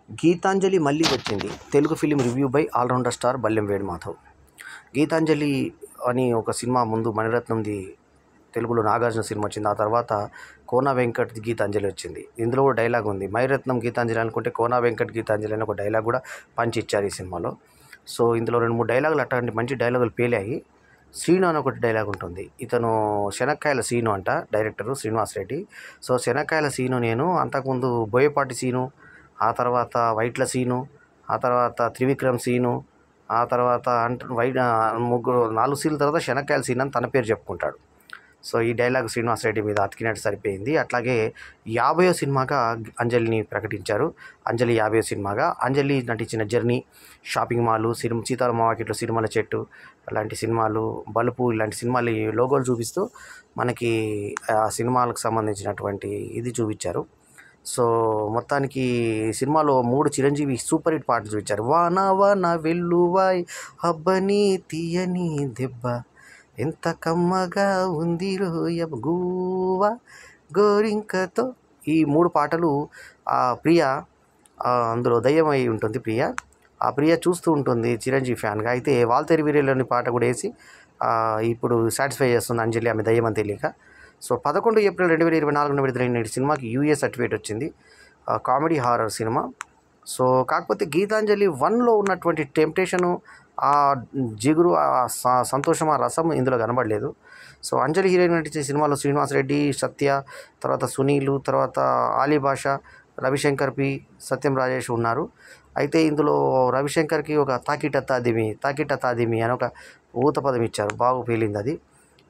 గీతాంజలి మళ్ళీ వచ్చింది. Telugu film review by allrounder star Ballem Venumadhav. Gitanjali అని ఒక సినిమా ముందు మణిరత్నంది తెలుగులో నాగార్జున సినిమా వచ్చింది. ఆ తర్వాత కోన వెంకట్ గీతాంజలి వచ్చింది. ఇందులో కూడా డైలాగ్ ఉంది. మణిరత్నం గీతాంజలి అనుకుంటే కోన వెంకట్ గీతాంజలి అని ఒక డైలాగ్ కూడా పంచి ఇచ్చారు ఈ సినిమాలో. సో ఇందులో 2-3 డైలాగులు అట్లాంటి మంచి డైలాగులు పేలాయి. శ్రీను అని ఒకటి డైలాగ్ ఉంటుంది. ఇతను శనక్కాయల సీను అంట, డైరెక్టరు శ్రీనివాస్ రెడ్డి. సో శనక్కాయల సీను నేను అంతకుముందు బోయపాటి సీను, ఆ తర్వాత వైట్ల సీను, ఆ తర్వాత త్రివిక్రమ్ సీను, ఆ తర్వాత ముగ్గురు 4 సీన్ల తర్వాత శనక్కాయల సీన్ అని తన పేరు చెప్పుకుంటాడు. సో ఈ డైలాగ్ శ్రీనివాస్ రెడ్డి మీద అతికినట్టు సరిపోయింది. అట్లాగే 50వ సినిమాగా అంజలిని ప్రకటించారు. అంజలి 50వ సినిమాగా. అంజలి నటించిన జర్నీ, షాపింగ్ మాల్, సీతారామ మార్కెట్లో సిరిమల చెట్టు అలాంటి సినిమాలు, బలుపు ఇలాంటి సినిమాలు లోగోలు చూపిస్తూ మనకి ఆ సినిమాలకు సంబంధించినటువంటి ఇది చూపించారు. సో మొత్తానికి సినిమాలో 3 చిరంజీవి సూపర్ హిట్ పాటలు చూపించారు. వాన వాన వెల్లువాయ్ హబ్బని తీయని దెబ్బ, ఎంత కమ్మగా ఉంది రోయ గూవా గోరింకతో, ఈ 3 పాటలు ప్రియ అందులో దయ్యమై ఉంటుంది. ఆ ప్రియ చూస్తూ ఉంటుంది చిరంజీవి ఫ్యాన్గా. అయితే వాల్తేరి వీరేలోని పాట కూడా వేసి ఇప్పుడు సాటిస్ఫై చేస్తుంది అంజలి, ఆమె దయ్యం అని తెలియక. సో 11 ఏప్రిల్ 2024 విడుదలైన ఈ సినిమాకి యూఏ సర్టిఫికేట్ వచ్చింది. Comedy horror cinema. సో కాకపోతే గీతాంజలి 1లో ఉన్నటువంటి టెంప్టేషను, ఆ జిగురు, ఆ సంతోషం, ఆ రసం ఇందులో కనబడలేదు. సో అంజలి హీరోయిన్ నటించే సినిమాలో శ్రీనివాస్ రెడ్డి, సత్య, తర్వాత సునీలు, తర్వాత ఆలీ బాషా, రవిశంకర్ పి, సత్యం రాజేష్ ఉన్నారు. అయితే ఇందులో రవిశంకర్కి ఒక తాకిట తాదిమి అని ఒక ఊత పదం ఇచ్చారు. బాగా పేలింది అది.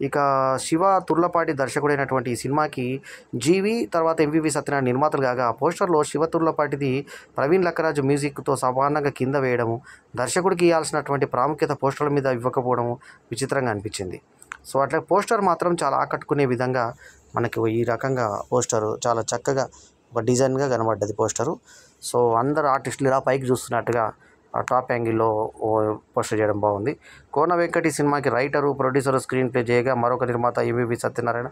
ఇక శివ తుర్లపాటి దర్శకుడైనటువంటి ఈ సినిమాకి జీవి తర్వాత ఎంవివి సత్యనారాయణ నిర్మాతలు కాగా, ఆ పోస్టర్లో శివ తుర్లపాటిది ప్రవీణ్ లక్కరాజు మ్యూజిక్తో సమానంగా కింద వేయడము, దర్శకుడికి ఇవ్వాల్సినటువంటి ప్రాముఖ్యత పోస్టర్ల మీద ఇవ్వకపోవడము విచిత్రంగా అనిపించింది. సో అట్లా పోస్టర్ మాత్రం చాలా ఆకట్టుకునే విధంగా మనకి ఈ రకంగా పోస్టరు చాలా చక్కగా ఒక డిజైన్గా కనబడ్డది పోస్టరు. సో అందరు ఆర్టిస్టులు ఇలా పైకి చూస్తున్నట్టుగా టాప్ యాంగిల్లో పోస్టర్ చేయడం బాగుంది. కోన వెంకట్ ఈ సినిమాకి రైటరు, ప్రొడ్యూసరు, స్క్రీన్ ప్లే చేయగా మరొక నిర్మాత ఎంవివి సత్యనారాయణ,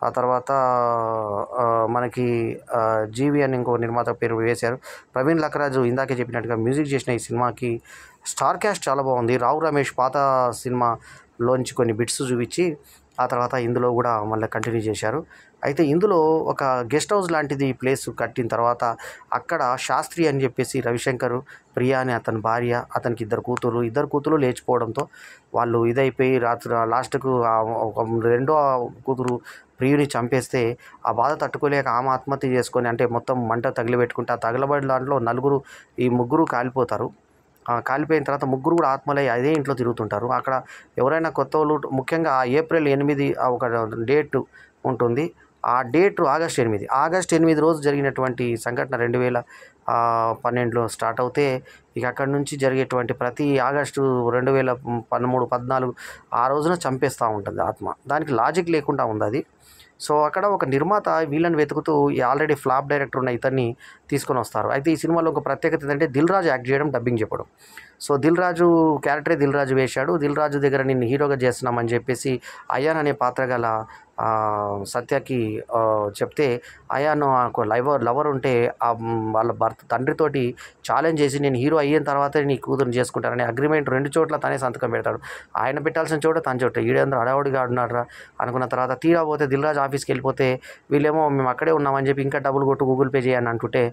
ఆ తర్వాత మనకి జీవి అని ఇంకో నిర్మాత పేరు వేశారు. ప్రవీణ్ లక్కరాజు ఇందాకే చెప్పినట్టుగా మ్యూజిక్ చేసిన ఈ సినిమాకి స్టార్ క్యాస్ట్ చాలా బాగుంది. రావు రమేష్ పాత సినిమాలోంచి కొన్ని బిట్స్ చూపించి ఆ తర్వాత ఇందులో కూడా మళ్ళీ కంటిన్యూ చేశారు. అయితే ఇందులో ఒక గెస్ట్ హౌస్ లాంటిది ప్లేస్ కట్టిన తర్వాత అక్కడ శాస్త్రి అని చెప్పేసి రవిశంకర్, ప్రియా అని అతని భార్య, అతనికి ఇద్దరు కూతురు లేచిపోవడంతో వాళ్ళు ఇదైపోయి లాస్ట్కు రెండో కూతురు ప్రియుని చంపేస్తే ఆ బాధ తట్టుకోలేక ఆమె ఆత్మహత్య చేసుకొని, అంటే మొత్తం మంట తగిలిపెట్టుకుంటే ఆ తగలబడిన దాంట్లో ఈ ముగ్గురు కాలిపోతారు. కాలిపోయిన తర్వాత ముగ్గురు కూడా ఆత్మలై అదే ఇంట్లో తిరుగుతుంటారు. అక్కడ ఎవరైనా కొత్త వాళ్ళు, ముఖ్యంగా ఏప్రిల్ 8 ఒక డేట్ ఉంటుంది. ఆ డేట్ ఆగస్ట్ 8 రోజు జరిగినటువంటి సంఘటన 2012లో స్టార్ట్ అవుతే ఇక అక్కడి నుంచి జరిగేటువంటి ప్రతి ఆగస్టు 2013, 14 ఆ రోజున చంపేస్తూ ఉంటుంది ఆత్మ. దానికి లాజిక్ లేకుండా ఉంది అది. సో అక్కడ ఒక నిర్మాత వీళ్ళని వెతుకుతూ ఆల్రెడీ ఫ్లాప్ డైరెక్టర్ ఉన్న ఇతన్ని తీసుకొని వస్తారు. అయితే ఈ సినిమాలో ఒక ప్రత్యేకత ఏంటంటే దిల్ రాజు యాక్ట్ చేయడం, డబ్బింగ్ చెప్పడం. సో దిల్ రాజు క్యారెక్టరే దిల్ రాజు వేశాడు. దిల్ రాజు దగ్గర నిన్ను హీరోగా చేస్తున్నామని చెప్పేసి అయాన్ అనే పాత్ర గల సత్యకి చెప్తే, అయాన్ ఒక లవర్ ఉంటే వాళ్ళ తండ్రితోటి ఛాలెంజ్ చేసి నేను హీరో అయిన తర్వాతే నీ కూతురుని చేసుకుంటానని అగ్రిమెంట్ 2 చోట్ల తనే సంతకం పెడతాడు. ఆయన పెట్టాల్సిన చోట తన చోట ఈడందరూ హడావుడిగా ఆడున్నారా అనుకున్న తర్వాత తీరా పోతే దిల్ రాజు ఆఫీస్కి వెళ్ళిపోతే వీళ్ళేమో మేము అక్కడే ఉన్నామని చెప్పి ఇంకా డబ్బులు కొట్టు గూగుల్ పే చేయని అంటుంటే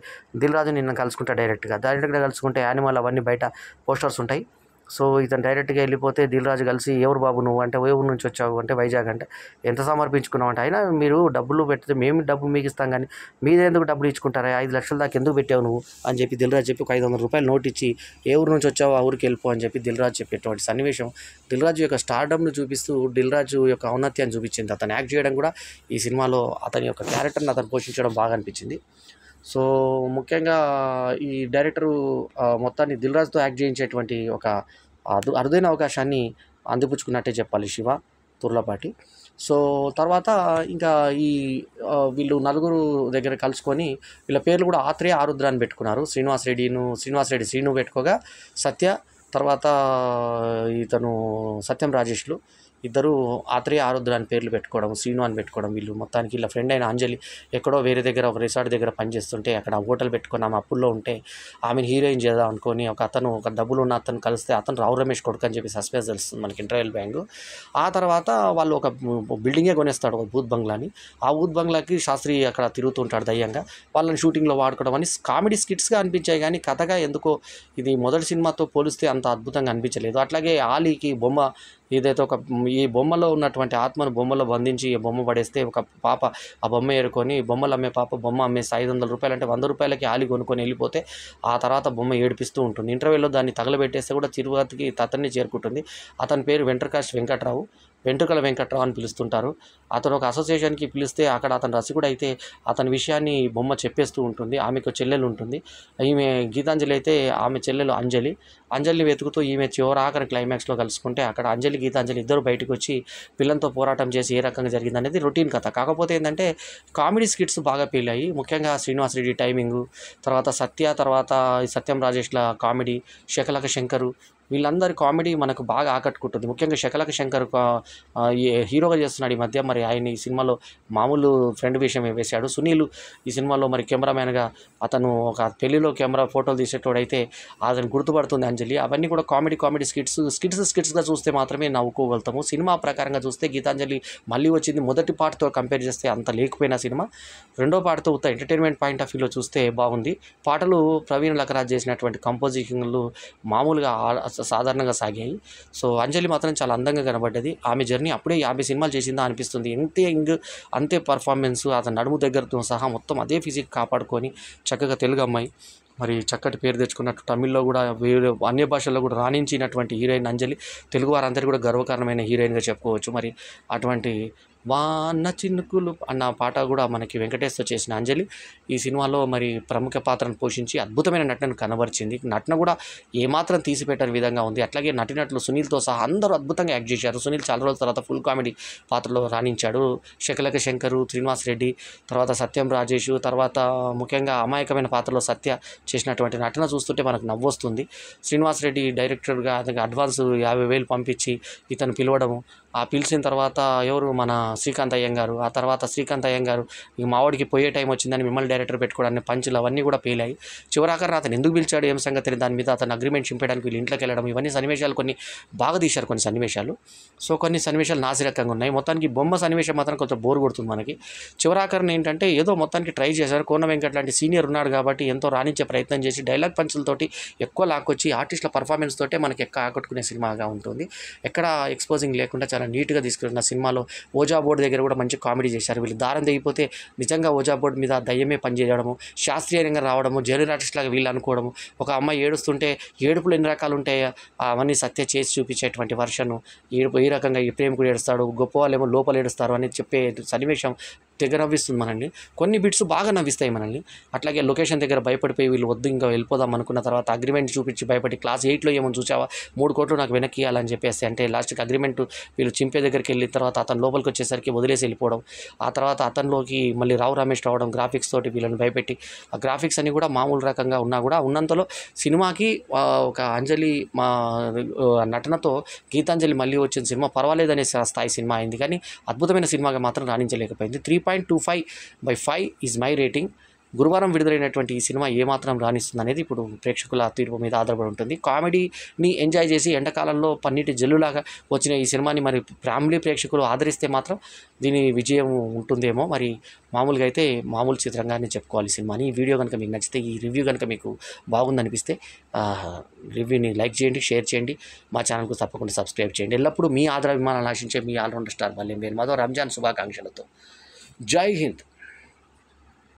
దిల్ రాజు నిన్ను కలుసుకుంటా డైరెక్ట్గా కలుసుకుంటే యానిమల్ అవన్నీ బయట పోస్టర్స్ ఉంటాయి. సో ఇతను డైరెక్ట్గా వెళ్ళిపోతే దిల్ రాజు కలిసి ఎవరు బాబు నువ్వు అంటే, ఏ ఊరు నుంచి వచ్చావు అంటే వైజాగ్ అంటే, ఎంత సమర్పించుకున్నావు అంటే, అయినా మీరు డబ్బులు పెడితే మేము డబ్బులు మీకు ఇస్తాం కానీ మీరెందుకు డబ్బులు ఇచ్చుకుంటారా, 5 లక్షల దాకా ఎందుకు పెట్టావు నువ్వు అని చెప్పి దిల్ రాజు చెప్పి ఒక 500 రూపాయలు నోట్ ఇచ్చి ఏ ఊరు నుంచి వచ్చావు ఆ ఊరికి వెళ్ళిపో అని చెప్పి దిల్ రాజు చెప్పేటువంటి సన్నివేశం దిల్ రాజు యొక్క స్టార్డమ్ను చూపిస్తూ దిల్ రాజు యొక్క ఔన్నత్యాన్ని చూపించింది. అతను యాక్ట్ చేయడం కూడా ఈ సినిమాలో అతని యొక్క క్యారెక్టర్ని అతను పోషించడం బాగా అనిపించింది. సో ముఖ్యంగా ఈ డైరెక్టరు మొత్తాన్ని దిల్ రాజుతో యాక్ట్ చేయించేటువంటి ఒక అరుదైన అవకాశాన్ని అందిపుచ్చుకున్నట్టే చెప్పాలి శివ తుర్లపాటి. సో తర్వాత ఇంకా వీళ్ళు నలుగురు దగ్గర కలుసుకొని వీళ్ళ పేర్లు కూడా ఆత్రేయ, ఆరుద్ర అని పెట్టుకున్నారు. శ్రీనివాస్ రెడ్డి శ్రీను పెట్టుకోగా, సత్య, తర్వాత ఇతను సత్యం రాజేష్లు ఇద్దరు ఆత్రేయ ఆరుద్ర అని పేర్లు పెట్టుకోవడం, శ్రీను అని పెట్టుకోవడం. వీళ్ళు మొత్తానికి ఇలా ఫ్రెండ్ అయిన అంజలి ఎక్కడో వేరే దగ్గర ఒక రిసార్ట్ దగ్గర పనిచేస్తుంటే అక్కడ హోటల్ పెట్టుకొని ఆమె అప్పుల్లో ఉంటే ఆమెను హీరోయిన్ చేద్దాం అనుకొని ఒక డబ్బులు ఉన్న అతను కలిస్తే అతను రావు రమేష్ కొడుకు అని చెప్పి సస్పెన్స్ తెలుస్తుంది మనకి ఇంటర్వెల్ బ్యాంక్. ఆ తర్వాత వాళ్ళు ఒక బిల్డింగే కొనేస్తాడు, ఒక బూత్ బంగ్లాని. ఆ బూత్ బంగ్లాకి శాస్త్రి అక్కడ తిరుగుతుంటాడు దయ్యంగా. వాళ్ళని షూటింగ్లో వాడుకోవడం అని కామెడీ స్కిట్స్గా అనిపించాయి, కానీ కథగా ఎందుకో ఇది మొదటి సినిమాతో పోలిస్తే అంత అద్భుతంగా అనిపించలేదు. అట్లాగే ఆలీకి బొమ్మ ఏదైతే ఈ బొమ్మలో ఉన్నటువంటి ఆత్మను బొమ్మలో బంధించి బొమ్మ పడేస్తే ఒక పాప ఆ బొమ్మ ఏరుకొని, బొమ్మలు అమ్మే పాప బొమ్మ అమ్మేసి 500 రూపాయలు అంటే 100 రూపాయలకి ఆలి కొనుక్కొని వెళ్ళిపోతే ఆ తర్వాత బొమ్మ ఏడిపిస్తూ ఉంటుంది. ఇంటర్వ్యూలో దాన్ని తగలబెట్టేస్తే కూడా తిరుపతికి అతన్ని చేరుకుంటుంది. అతని పేరు వెంట్రకాష్ వెంకట్రావు, వెంట్రుకల వెంకట్రావు అని పిలుస్తుంటారు. అతను ఒక అసోసియేషన్కి పిలిస్తే అక్కడ అతను రసికుడు అయితే అతని విషయాన్ని బొమ్మ చెప్పేస్తూ ఉంటుంది. ఆమెకు చెల్లెలు ఉంటుంది, ఈమె గీతాంజలి అయితే ఆమె చెల్లెలు అంజలిని వెతుకుతూ ఈమె చివరాఖరి క్లైమాక్స్లో కలుసుకుంటే అక్కడ అంజలి గీతాంజలి ఇద్దరు బయటకు వచ్చి పిల్లలతో పోరాటం చేసి ఏ రకంగా జరిగింది అనేది రొటీన్ కథ. కాకపోతే ఏంటంటే కామెడీ స్కిట్స్ బాగా పేలాయి. ముఖ్యంగా శ్రీనివాస్ రెడ్డి టైమింగు, తర్వాత సత్య, తర్వాత సత్యం రాజేష్ల కామెడీ, శకలక శంకరు, వీళ్ళందరి కామెడీ మనకు బాగా ఆకట్టుకుంటుంది. ముఖ్యంగా శకలక శంకర్ హీరోగా చేస్తున్నాడు ఈ మధ్య. మరి ఆయన ఈ సినిమాలో మామూలు ఫ్రెండ్ విషయం వేశాడు. సునీల్ ఈ సినిమాలో మరి కెమెరామ్యాన్గా అతను ఒక పెళ్లిలో కెమెరా ఫోటోలు తీసేటోడైతే అతను గుర్తుపడుతుంది అంజలి. అవన్నీ కూడా కామెడీ స్కిట్స్గా చూస్తే మాత్రమే నవ్వుకోగలుగుతాము. సినిమా ప్రకారంగా చూస్తే గీతాంజలి మళ్ళీ వచ్చింది మొదటి పార్ట్తో కంపేర్ చేస్తే అంత లేకపోయినా సినిమా రెండో పార్ట్తో ఉత్త ఎంటర్టైన్మెంట్ పాయింట్ ఆఫ్ వ్యూలో చూస్తే బాగుంది. పాటలు ప్రవీణ్ లకరాజ్ చేసినటువంటి కంపోజిషన్లు మామూలుగా సాధారణంగా సాగాయి. సో అంజలి మాత్రం చాలా అందంగా కనబడ్డది. ఆమె జర్నీ అప్పుడే 50 సినిమాలు చేసిందా అనిపిస్తుంది. అంతే పర్ఫార్మెన్స్, అతని నడుము దగ్గరతో సహా మొత్తం అదే ఫిజిక్ కాపాడుకొని చక్కగా తెలుగు అమ్మాయి మరి చక్కటి పేరు తెచ్చుకున్నట్టు తమిళ్లో కూడా వేరే అన్య భాషల్లో కూడా రాణించినటువంటి హీరోయిన్ అంజలి తెలుగు వారందరికీ కూడా గర్వకారణమైన హీరోయిన్గా చెప్పుకోవచ్చు. మరి అటువంటి వాన చినుకులు అన్న పాట కూడా మనకి వెంకటేష్తో చేసిన అంజలి ఈ సినిమాలో మరి ప్రముఖ పాత్రను పోషించి అద్భుతమైన నటనను కనబరిచింది. నటన కూడా ఏమాత్రం తీసిపెట్టని విధంగా ఉంది. అట్లాగే నటినట్లు సునీల్తో సహా అందరూ అద్భుతంగా యాక్ట్ చేశారు. సునీల్ చాలా రోజుల తర్వాత ఫుల్ కామెడీ పాత్రలో రాణించాడు. శకలక శంకరు, శ్రీనివాస్ రెడ్డి, తర్వాత సత్యం రాజేష్, తర్వాత ముఖ్యంగా అమాయకమైన పాత్రలో సత్య చేసినటువంటి నటన చూస్తుంటే మనకు నవ్వొస్తుంది. శ్రీనివాస్ రెడ్డి డైరెక్టర్గా అతనికి అడ్వాన్స్ 50,000 పంపించి ఇతను పిలవడము, ఆ పిలిచిన తర్వాత ఎవరు మన శ్రీకాంత్ అయ్యంగారు, ఆ తర్వాత శ్రీకాంత్ అయ్యంగారు ఇక మావాడికి పోయే టైం వచ్చిందని మిమ్మల్ని డైరెక్టర్ పెట్టుకోవడానికి పంచులు అవన్నీ కూడా పేలాయి. చివరాఖరి అతను ఎందుకు పిలిచాడు ఏం సంగతి దాని మీద అతను అగ్రిమెంట్ చింపేయడానికి వీళ్ళు ఇంట్లోకి వెళ్ళడం, ఇవన్నీ సన్నివేశాలు కొన్ని బాగా తీశారు కొన్ని సన్నివేశాలు. సో కొన్ని సన్నివేశాలు నాసిరకంగా ఉన్నాయి. మొత్తానికి బొమ్మ సన్నివేశం మాత్రం కొంచెం బోర్ కొడుతుంది మనకి. చివరాఖరిని ఏంటంటే ఏదో మొత్తానికి ట్రై చేశారు. కోన వెంకట్ లాంటి సీనియర్ ఉన్నాడు కాబట్టి ఎంతో రాణించే ప్రయత్నం చేసి డైలాగ్ పంచులతోటి ఎక్కువ లాక్కొచ్చి ఆర్టిస్టుల పర్ఫార్మెన్స్ తోటే మనకి ఎక్కువ ఆకట్టుకునే సినిమాగా ఉంటుంది. ఎక్కడ ఎక్స్పోజింగ్ లేకుండా చాలా నీట్గా తీసుకున్న సినిమాలో ఓజా బోర్డు దగ్గర కూడా మంచి కామెడీ చేశారు. వీళ్ళు దారం తెగిపోతే నిజంగా ఓజా బోర్డు మీద దయ్యమే పనిచేయడము, శాస్త్రీయంగా రావడము, జనరల్ ఆర్టిస్ట్ లాగా వీళ్ళు అనుకోవడము, ఒక అమ్మాయి ఏడుస్తుంటే ఏడుపులు ఎన్ని రకాలు ఉంటాయి అవన్నీ సత్య చేసి చూపించేటువంటి వర్షను, ఈ రకంగా ఈ ప్రేమికుడు ఏడుస్తాడు, గొప్ప వాళ్ళేమో లోపల ఏడుస్తారు అని చెప్పే సన్నివేశం తెగ నవ్విస్తుంది మనల్ని. కొన్ని బిట్స్ బాగా నవ్విస్తాయి మనల్ని. అట్లాగే లొకేషన్ దగ్గర భయపడిపోయి వీళ్ళు వద్దు ఇంకా వెళ్ళిపోదాం అనుకున్న తర్వాత అగ్రిమెంట్ చూపించి భయపడి క్లాస్ 8లో ఏమో చూసావా 3 కోట్లు నాకు వెనక్కి ఇవ్వాలని చెప్పేసి అంటే లాస్ట్కి అగ్రిమెంట్ వీళ్ళు చింపే దగ్గరికి వెళ్ళిన తర్వాత అతను లోపలికి వచ్చేసరికి వదిలేసి వెళ్ళిపోవడం, ఆ తర్వాత అతనిలోకి మళ్ళీ రావు రమేష్ రావడం గ్రాఫిక్స్ తోటి వీళ్ళని భయపెట్టి, ఆ గ్రాఫిక్స్ అన్ని కూడా మామూలు రకంగా ఉన్నా కూడా ఉన్నంతలో సినిమాకి ఒక అంజలి మా నటనతో గీతాంజలి మళ్ళీ వచ్చిన సినిమా పర్వాలేదనే స్థాయి సినిమా అయింది, కానీ అద్భుతమైన సినిమాగా మాత్రం రాణించలేకపోయింది. 3.25/5 ఈజ్ మై రేటింగ్. గురువారం విడుదలైనటువంటి ఈ సినిమా ఏమాత్రం రాణిస్తుంది అనేది ఇప్పుడు ప్రేక్షకుల తీర్పు మీద ఆధారపడి ఉంటుంది. కామెడీని ఎంజాయ్ చేసి ఎండాకాలంలో పన్నీటి జల్లులాగా వచ్చిన ఈ సినిమాని మరి ఫ్యామిలీ ప్రేక్షకులు ఆదరిస్తే మాత్రం దీని విజయం ఉంటుందేమో. మరి మామూలుగా అయితే మామూలు చిత్రంగానే చెప్పుకోవాలి సినిమాని. ఈ వీడియో కనుక మీకు నచ్చితే, ఈ రివ్యూ కనుక మీకు బాగుందనిపిస్తే రివ్యూని లైక్ చేయండి, షేర్ చేయండి, మా ఛానల్కు తప్పకుండా సబ్స్క్రైబ్ చేయండి. ఎల్లప్పుడూ మీ ఆదరాభిమానాలు ఆశించే మీ ఆల్రౌండర్ స్టార్ బల్లెం వేణు మాధవ్ రంజాన్ శుభాకాంక్షలతో. జై హింద్.